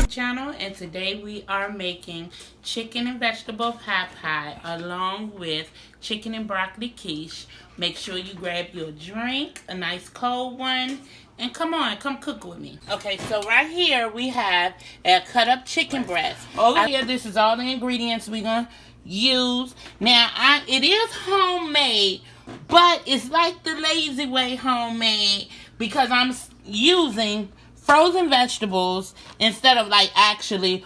Channel, and today we are making chicken and vegetable pot pie along with chicken and broccoli quiche. Make sure you grab your drink, a nice cold one, and come cook with me. Okay, so right here we have a cut up chicken breast. Over here, this is all the ingredients we're gonna use. Now, it is homemade, but it's like the lazy way homemade because I'm using frozen vegetables instead of like actually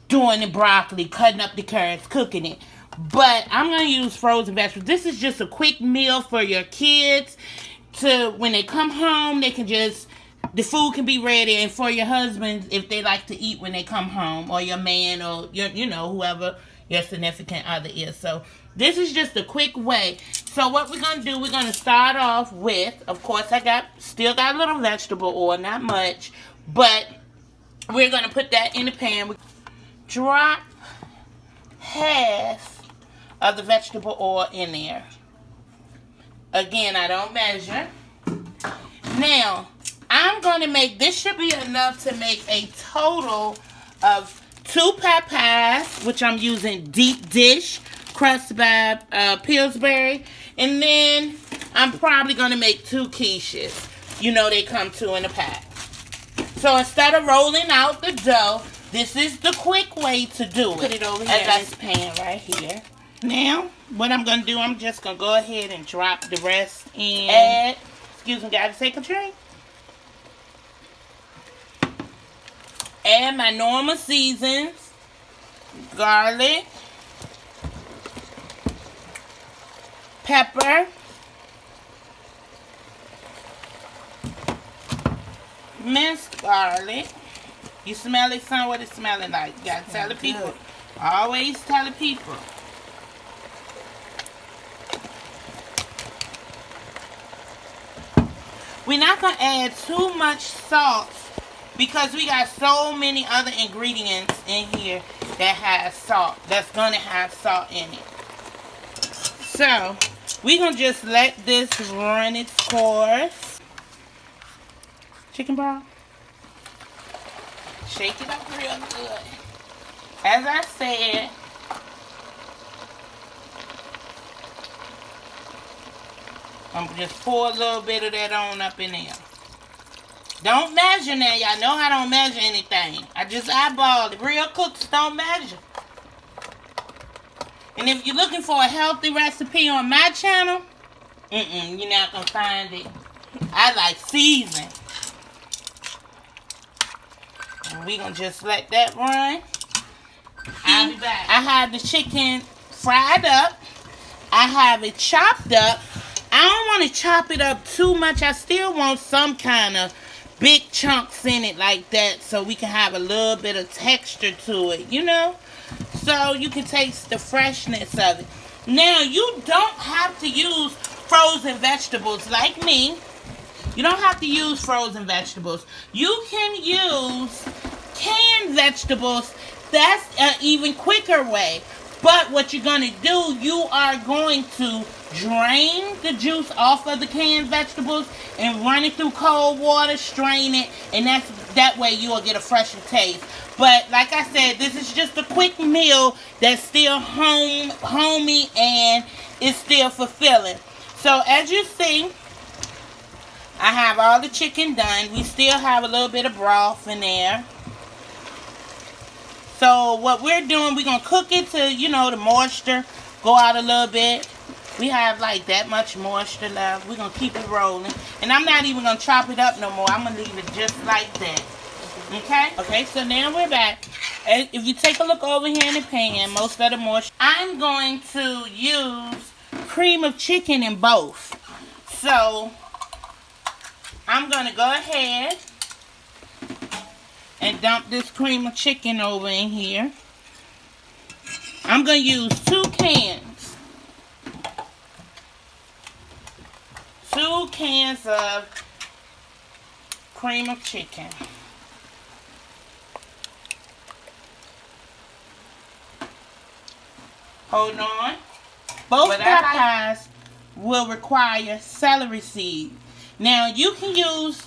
doing the broccoli, cutting up the carrots, cooking it. But I'm going to use frozen vegetables. This is just a quick meal for your kids to, when they come home, they can just, the food can be ready. And for your husbands, if they like to eat when they come home, or your man, or your, whoever your significant other is. So this is just a quick way. So what we're going to do, we're going to start off with, of course, still got a little vegetable oil, not much, but we're going to put that in the pan. Drop half of the vegetable oil in there. Again, I don't measure. Now, I'm going to make, this should be enough to make a total of 2 pot pies, which I'm using deep dish crust by Pillsbury, and then I'm probably going to make 2 quiches. They come 2 in a pack. So instead of rolling out the dough, this is the quick way to do it. Put it over here in this pan right here. Now, what I'm going to do, I'm just going to go ahead and drop the rest in. Excuse me, guys, take a drink. Add my normal seasons, garlic, pepper, minced garlic. You smell it, son? What it's smelling like? You gotta tell the people. Always tell the people. We're not gonna add too much salt because we got so many other ingredients in here that has salt. That's gonna have salt in it. So we're gonna just let this run its course. Chicken broth. Shake it up real good. As I said, I'm gonna just pour a little bit of that on up in there. Don't measure now. Y'all know I don't measure anything. I just eyeball it. Real cooks don't measure. And if you're looking for a healthy recipe on my channel, you're not gonna find it. I like season. And we're gonna just let that run. I'll be back. I have the chicken fried up. I have it chopped up. I don't want to chop it up too much. I still want some kind of big chunks in it like that so we can have a little bit of texture to it, so you can taste the freshness of it. Now, you don't have to use frozen vegetables like me. You don't have to use frozen vegetables. You can use canned vegetables. That's an even quicker way. But what you're going to do, you are going to drain the juice off of the canned vegetables and run it through cold water, strain it, and that way you will get a fresher taste. But like I said, this is just a quick meal that's still homey and it's still fulfilling. So as you see, I have all the chicken done. We still have a little bit of broth in there. So what we're doing, we're going to cook it to, the moisture go out a little bit. We have like that much moisture left. We're going to keep it rolling. And I'm not even going to chop it up no more. I'm going to leave it just like that. Okay? Okay, so now we're back. If you take a look over here in the pan, most of the moisture, I'm going to use cream of chicken in both. So I'm going to go ahead and dump this cream of chicken over in here. I'm going to use 2 cans. 2 cans of cream of chicken. Hold on. Both pot pies will require celery seed. Now, you can use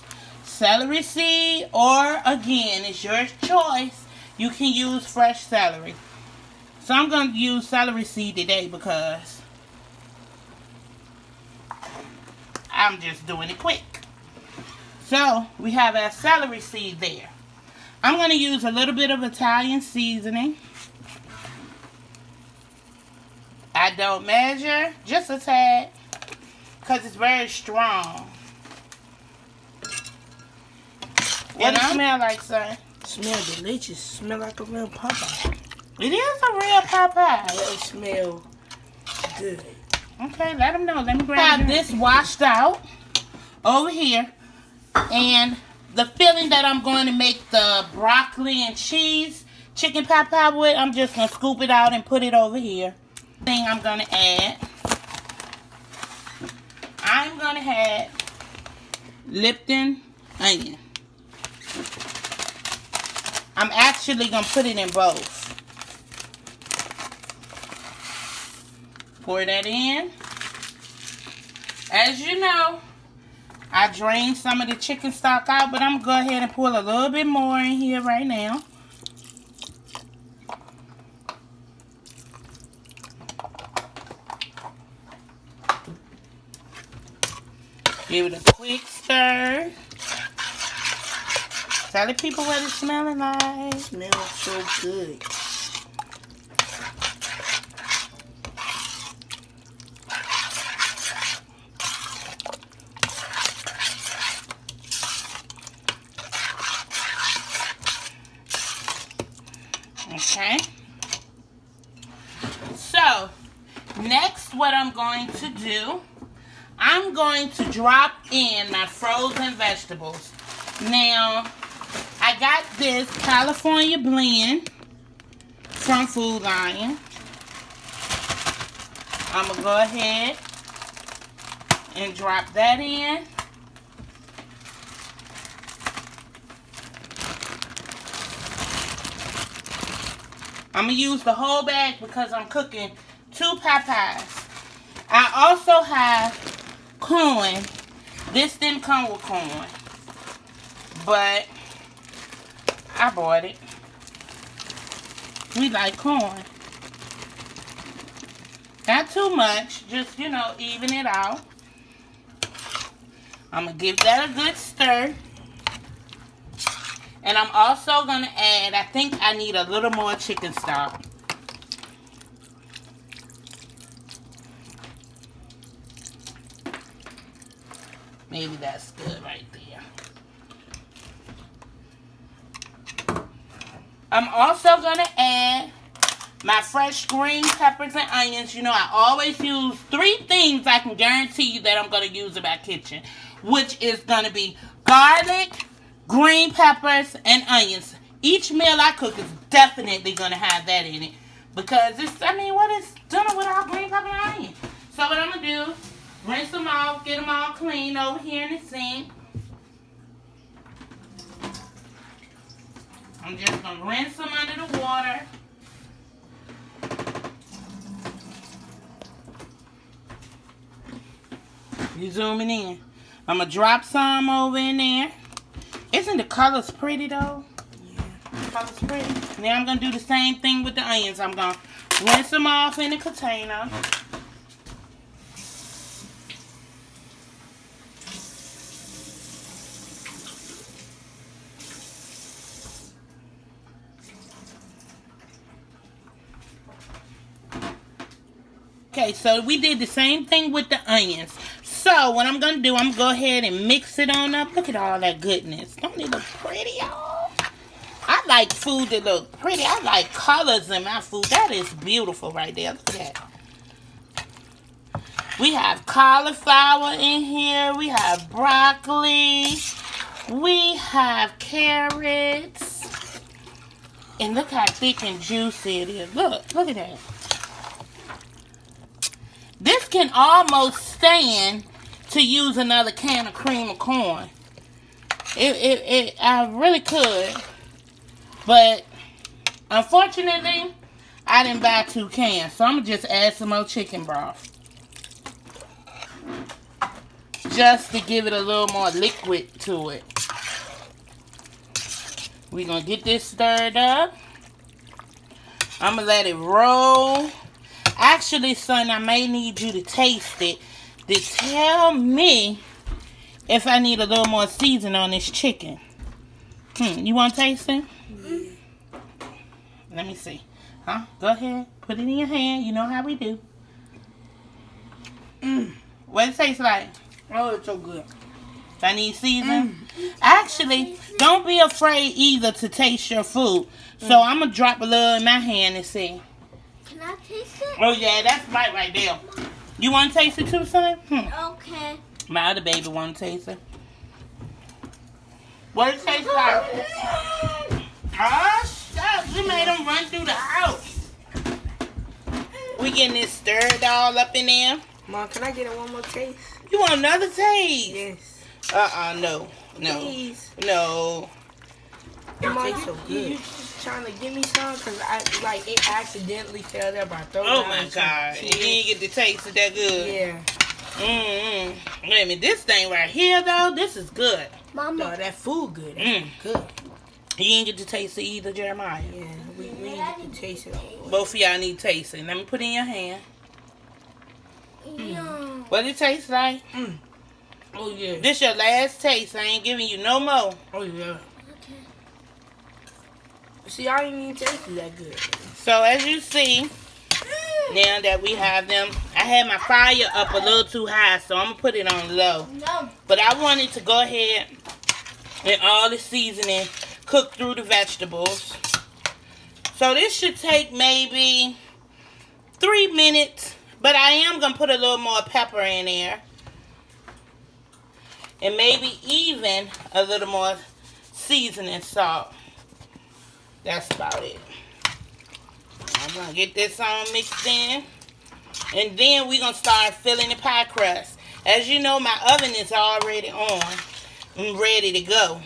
celery seed, or again, it's your choice. You can use fresh celery. So I'm going to use celery seed today because I'm just doing it quick. So we have our celery seed there. I'm going to use a little bit of Italian seasoning. I don't measure, just a tad, because it's very strong. What does it smell like, son? Smell delicious. Smell like a real Popeye. It is a real Popeye. It smell good. Okay, let them know. Let me grab this washed out over here. And the filling that I'm going to make the broccoli and cheese chicken pot pie with, I'm just going to scoop it out and put it over here. Thing I'm going to add, I'm going to add Lipton onion. I'm actually going to put it in both. Pour that in. As you know, I drained some of the chicken stock out, but I'm going to go ahead and pour a little bit more in here right now. Give it a quick stir. Tell the people what it's smelling like. It smells so good. Okay. So, next what I'm going to do, I'm going to drop in my frozen vegetables. Now, I got this California blend from Food Lion. I'm going to go ahead and drop that in. I'm going to use the whole bag because I'm cooking 2 Popeyes. I also have corn. This didn't come with corn, but I bought it. We like corn. Not too much, just, you know, even it out. I'm going to give that a good stir. And I'm also going to add, I think I need a little more chicken stock. Maybe that's good right there. I'm also going to add my fresh green peppers and onions. You know, I always use 3 things I can guarantee you that I'm going to use in my kitchen, which is going to be garlic, green peppers, and onions. Each meal I cook is definitely going to have that in it. Because it's, I mean, what is dinner without green pepper and onion? So what I'm going to do, rinse them off, get them all clean over here in the sink. I'm just going to rinse them under the water. You zooming in. I'm going to drop some over in there. Isn't the colors pretty though? Yeah. The colors pretty. Now I'm going to do the same thing with the onions. I'm going to rinse them off in a container. Okay, so we did the same thing with the onions. So, what I'm going to do, I'm going to go ahead and mix it on up. Look at all that goodness. Don't it look pretty, y'all? I like food that look pretty. I like colors in my food. That is beautiful right there. Look at that. We have cauliflower in here. We have broccoli. We have carrots. And look how thick and juicy it is. Look at that. This can almost stand to use another can of cream of corn. I really could. But, unfortunately, I didn't buy 2 cans. So, I'm going to just add some more chicken broth. Just to give it a little more liquid to it. We're going to get this stirred up. I'm going to let it roll. Actually, son, I may need you to taste it to tell me if I need a little more seasoning on this chicken. You want to taste it? Let me see. Go ahead. Put it in your hand. You know how we do. What it tastes like? Oh, it's so good. I need seasoning. Actually, don't be afraid either to taste your food. So I'm going to drop a little in my hand and see. Can I taste it? Oh, yeah, that's right there. You want to taste it too, son? Okay. My other baby want to taste it. What it tastes like? Oh, shucks. We made them run through the house. We getting this stirred all up in there. Mom, can I get one more taste? You want another taste? Yes. No. Please. No. It tastes so good. You just trying to give me some? Because it accidentally fell there by throwing Oh, my God. You didn't get the taste of that good? Yeah. Wait a minute. This thing right here, though, this is good. Mama. No, that food good. That's good. You didn't get to taste it either, Jeremiah? Yeah, we didn't get to taste it all. Both of y'all need tasting. Let me put it in your hand. Yum. What it tastes like? Oh, yeah. This your last taste. I ain't giving you no more. Oh, yeah. Okay. See, I ain't even tasted that good. So, as you see, now that we have them, I had my fire up a little too high, so I'm going to put it on low. No. But I wanted to go ahead and all the seasoning cook through the vegetables. So, this should take maybe 3 minutes. But I am going to put a little more pepper in there. And maybe even a little more seasoning salt. That's about it. I'm going to get this all mixed in. And then we're going to start filling the pie crust. As you know, my oven is already on and ready to go.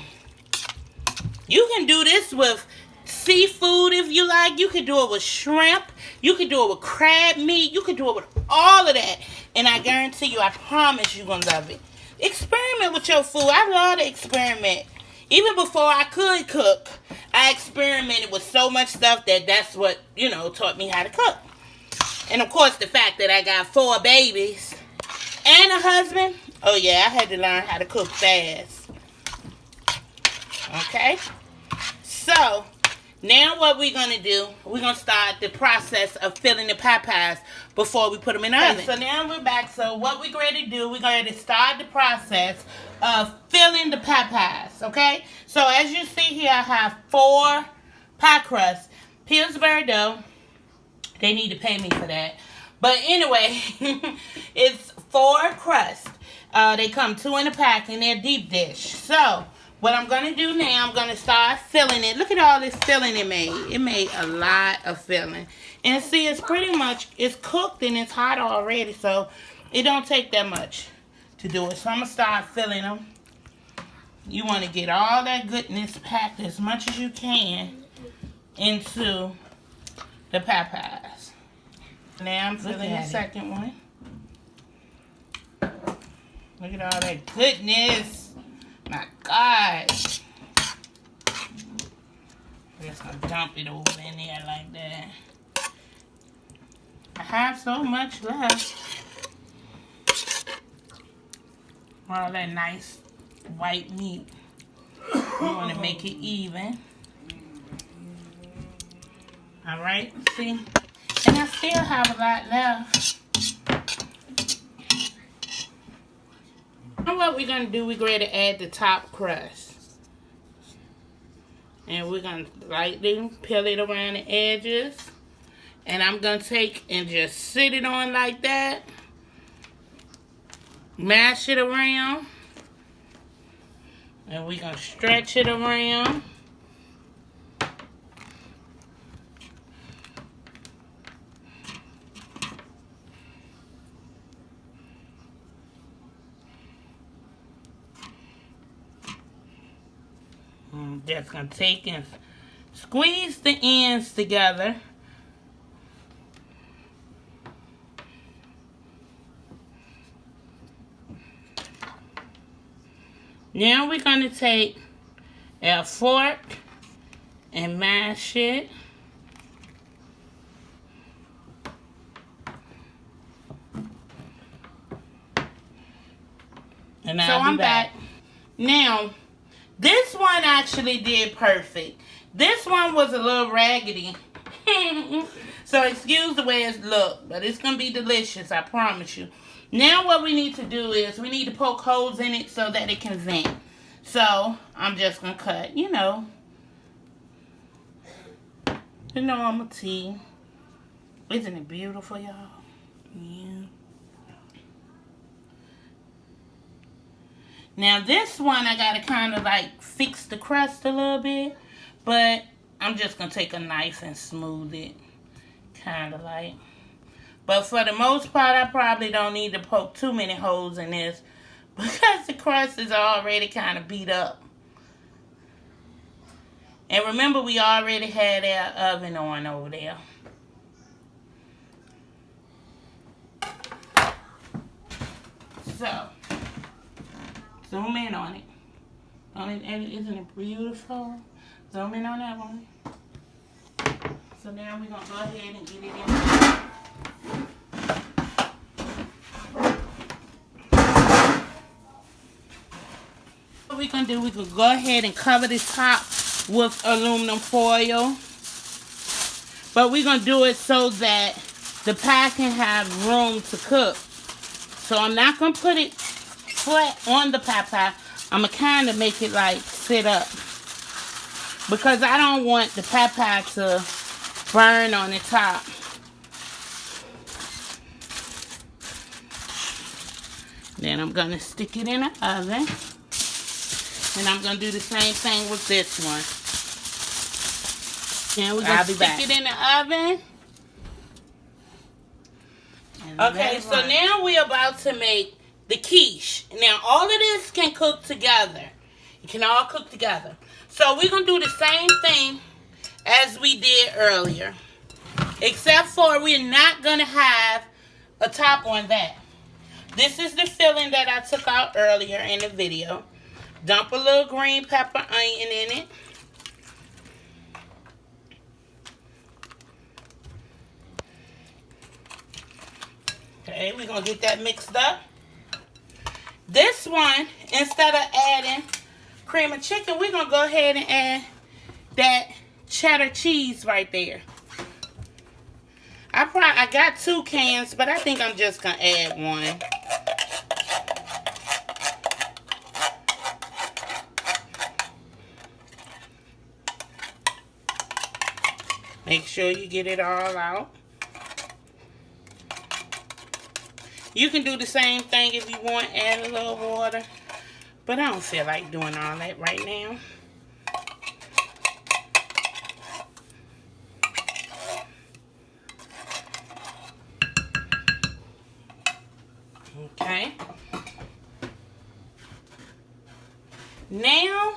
You can do this with seafood if you like. You can do it with shrimp. You can do it with crab meat. You can do it with all of that. And I guarantee you, I promise you're going to love it. Experiment with your food. I love to experiment. Even before I could cook, I experimented with so much stuff that's what, taught me how to cook. And of course, the fact that I got 4 babies and a husband. Oh yeah, I had to learn how to cook fast. Okay? So, now what we're going to do, we're going to start the process of filling the pie pies before we put them in the oven. So now we're back. So what we're going to do, we're going to start the process of filling the pie pies, okay? So as you see here, I have 4 pie crusts. Pillsbury dough. They need to pay me for that. But anyway, it's 4 crusts. They come 2 in a pack and they're deep dish. So what I'm going to do now, I'm going to start filling it. Look at all this filling it made. It made a lot of filling. And see, it's pretty much, it's cooked and it's hot already. So it don't take that much to do it. So I'm going to start filling them. You want to get all that goodness packed as much as you can into the pie pies. Now I'm filling the second one. Look at all that goodness. My God. I'm just going to dump it over in there like that. I have so much left. All that nice white meat. You want to make it even. Alright, see? And I still have a lot left. And what we're going to do, we're going to add the top crust. And we're going to lightly peel it around the edges. And I'm going to take and just sit it on like that. Mash it around. And we're going to stretch it around. I'm just going to take and squeeze the ends together. Now we're going to take a fork and mash it. And so I'm back. Now, this one actually did perfect. This one was a little raggedy. So excuse the way it looked, but it's going to be delicious, I promise you. Now what we need to do is we need to poke holes in it so that it can vent. So I'm just going to cut, you know, the normal tea. Isn't it beautiful, y'all? Yeah. Now this one I got to kind of like fix the crust a little bit, but I'm just going to take a knife and smooth it. Kind of like. But for the most part, I probably don't need to poke too many holes in this because the crust is already kind of beat up. And remember, we already had our oven on over there. So, zoom in on it. Isn't it beautiful? Zoom in on that one. So now we're going to go ahead and get it in. What we're going to do, we're going to go ahead and cover this top with aluminum foil. But we're going to do it so that the pie can have room to cook. So I'm not going to put it flat on the pie. I'm going to kind of make it like sit up. Because I don't want the pie to burn on the top. Then I'm going to stick it in the oven. And I'm going to do the same thing with this one. And we're going to stick it in the oven. Okay, so now we're about to make the quiche. Now, all of this can cook together. It can all cook together. So we're going to do the same thing as we did earlier. Except for we're not going to have a top on that. This is the filling that I took out earlier in the video. Dump a little green pepper onion in it. Okay, we're going to get that mixed up. This one, instead of adding cream of chicken, we're going to go ahead and add that cheddar cheese right there. I got 2 cans, but I think I'm just going to add 1. Make sure you get it all out. You can do the same thing if you want, add a little water. But I don't feel like doing all that right now. Okay. Now,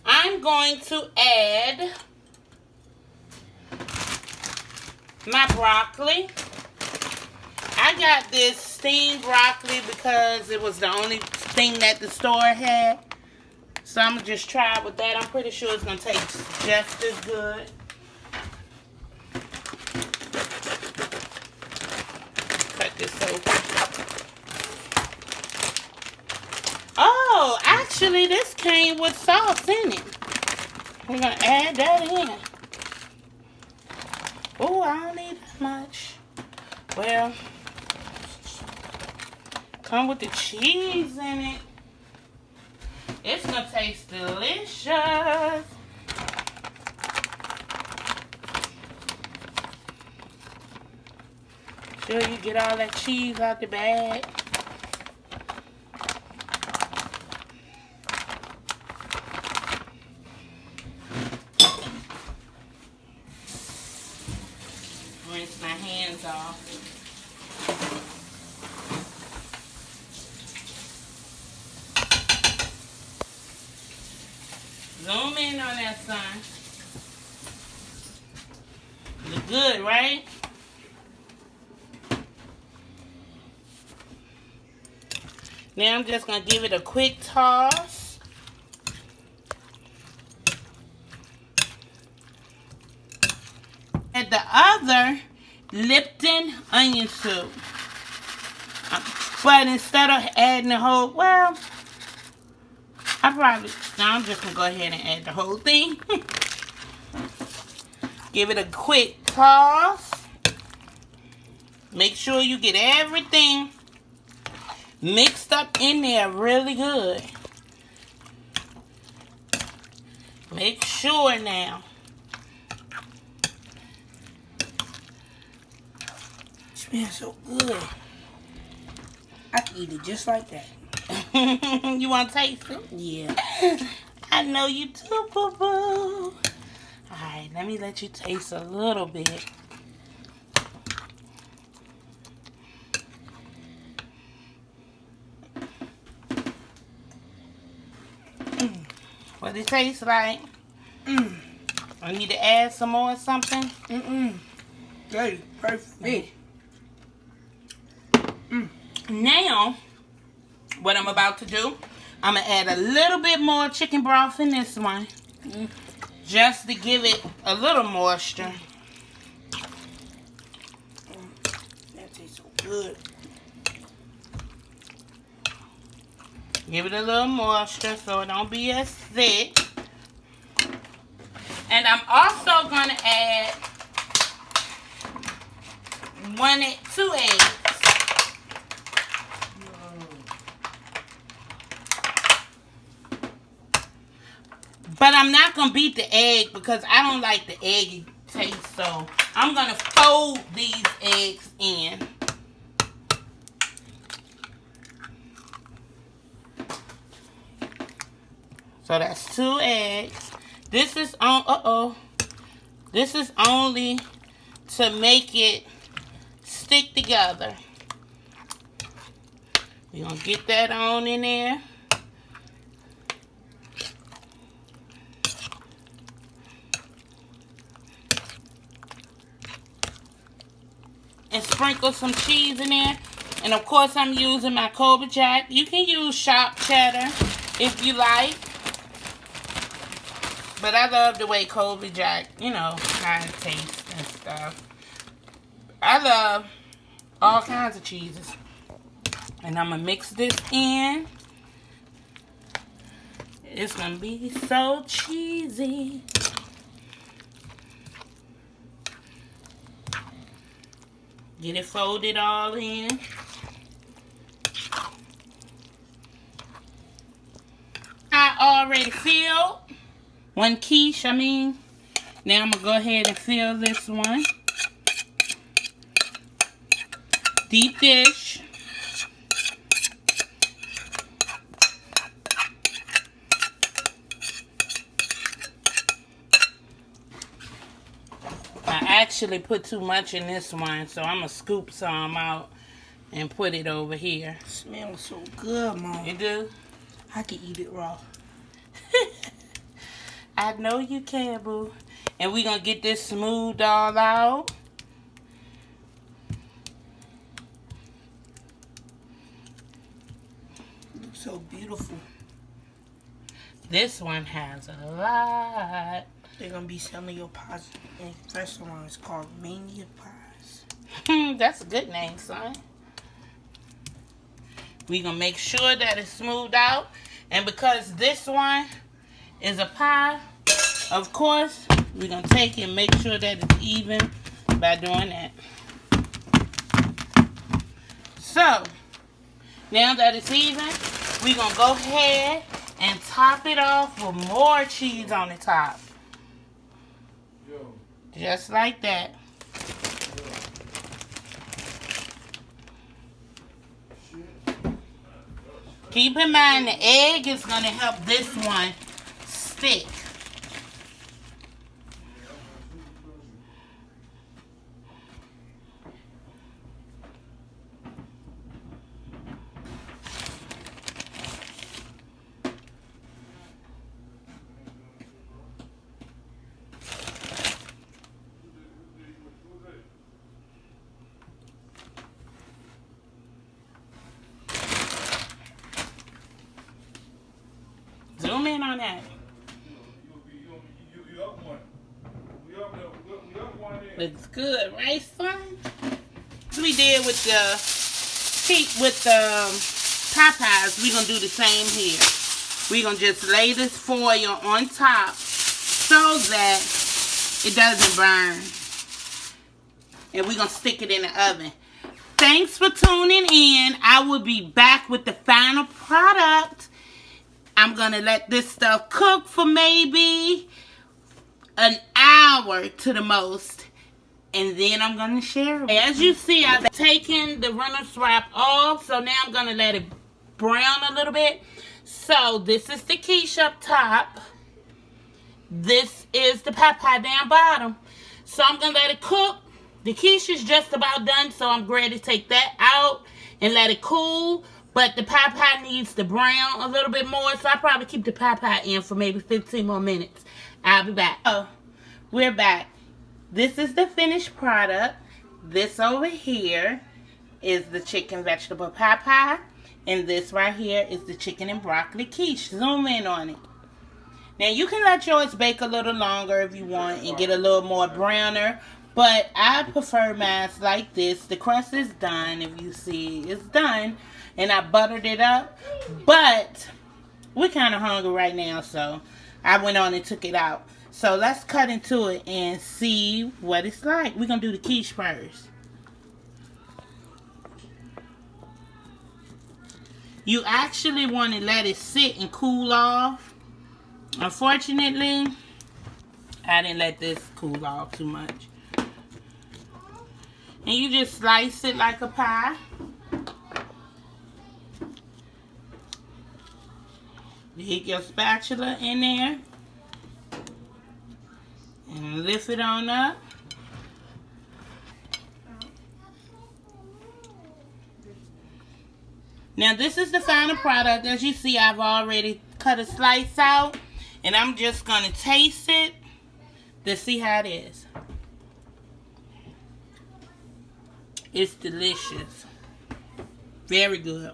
I'm going to add my broccoli. I got this steamed broccoli because it was the only thing that the store had. So I'm going to just try with that. I'm pretty sure it's going to taste just as good. Cut this open. Oh, actually this came with sauce in it. We're going to add that in. Oh, I don't need that much. Well, come with the cheese in it. It's gonna taste delicious. Sure you get all that cheese out the bag. Rinse my hands off. Zoom in on that, son. Look good, right? Now I'm just going to give it a quick toss. Add the other Lipton onion soup. But instead of adding the whole, well, I'm just going to go ahead and add the whole thing. Give it a quick toss. Make sure you get everything mixed up in there really good. Make sure now. It smells so good. I can eat it just like that. You want to taste it? Yeah. I know you too, boo-boo. Alright, let me let you taste a little bit. What it tastes like? I need to add some more or something? That is perfect. Now, what I'm about to do, I'm going to add a little bit more chicken broth in this one. Just to give it a little moisture. That tastes so good. Give it a little moisture so it don't be as thick. And I'm also going to add 2 eggs. But I'm not going to beat the egg because I don't like the eggy taste. So I'm going to fold these eggs in. So that's 2 eggs. This is This is only to make it stick together. We're going to get that on in there. And sprinkle some cheese in there. And of course I'm using my Colby Jack. You can use sharp cheddar if you like. But I love the way Colby Jack, you know, kind of tastes and stuff. I love all kinds of cheeses. And I'm going to mix this in. It's going to be so cheesy. Get it folded all in. I already filled one quiche, Now I'm going to go ahead and fill this one. Deep dish. I actually put too much in this one, so I'm going to scoop some out and put it over here. It smells so good, Mom. You do? I can eat it raw. I know you can, boo. And we're going to get this smoothed all out. It looks so beautiful. This one has a lot. They're going to be selling your pies in restaurants called Mania Pies. That's a good name, son. We're going to make sure that it's smoothed out. And because this one is a pie, of course, we're going to take it and make sure that it's even by doing that. So, now that it's even, we're going to go ahead and top it off with more cheese on the top. Just like that. Keep in mind the egg is going to help this one stick. Zoom in on that. You up one. We up one in. Looks good, right, son? We did with the Popeyes, we're gonna do the same here. We're gonna just lay this foil on top so that it doesn't burn. And we're gonna stick it in the oven. Thanks for tuning in. I will be back with the final product. I'm gonna let this stuff cook for maybe an hour to the most. And then I'm going to share it. As you see, I've taken the Reynolds wrap off. So now I'm going to let it brown a little bit. So this is the quiche up top. This is the Popeye down bottom. So I'm going to let it cook. The quiche is just about done. So I'm ready to take that out and let it cool. But the Popeye needs to brown a little bit more. So I'll probably keep the Popeye in for maybe 15 more minutes. I'll be back. Oh, we're back. This is the finished product. This over here is the chicken vegetable Popeye. And this right here is the chicken and broccoli quiche. Zoom in on it. Now you can let yours bake a little longer if you want and get a little more browner. But I prefer mine like this. The crust is done. If you see, it's done. And I buttered it up. But we're kind of hungry right now, so I went on and took it out. So let's cut into it and see what it's like. We're going to do the quiche first. You actually want to let it sit and cool off. Unfortunately, I didn't let this cool off too much. And you just slice it like a pie. You hit your spatula in there. And lift it on up. Now this is the final product. As you see, I've already cut a slice out. And I'm just going to taste it to see how it is. It's delicious. Very good.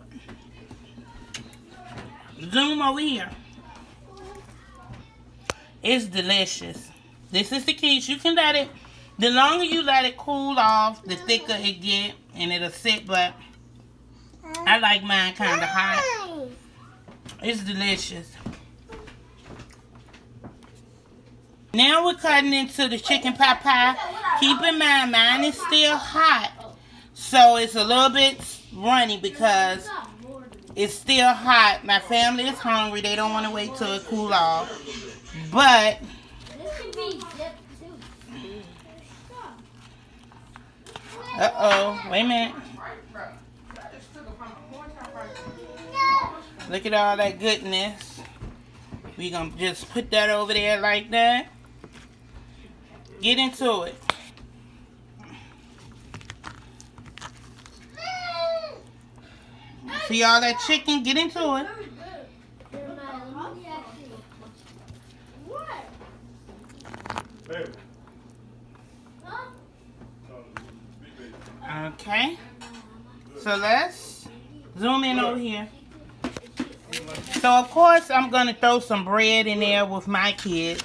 Zoom over here. It's delicious. This is the quiche. You can let it, the longer you let it cool off, the thicker it get, and it'll sit, but I like mine kind of hot. It's delicious. Now we're cutting into the chicken pot pie. Keep in mind, mine is still hot, so it's a little bit runny because it's still hot. My family is hungry. They don't want to wait till it cool off. But uh-oh, wait a minute. Look at all that goodness. We're going to just put that over there like that. Get into it. See all that chicken? Get into it. Okay. So let's zoom in over here. So of course I'm going to throw some bread in there with my kids.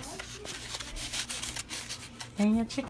And your chicken.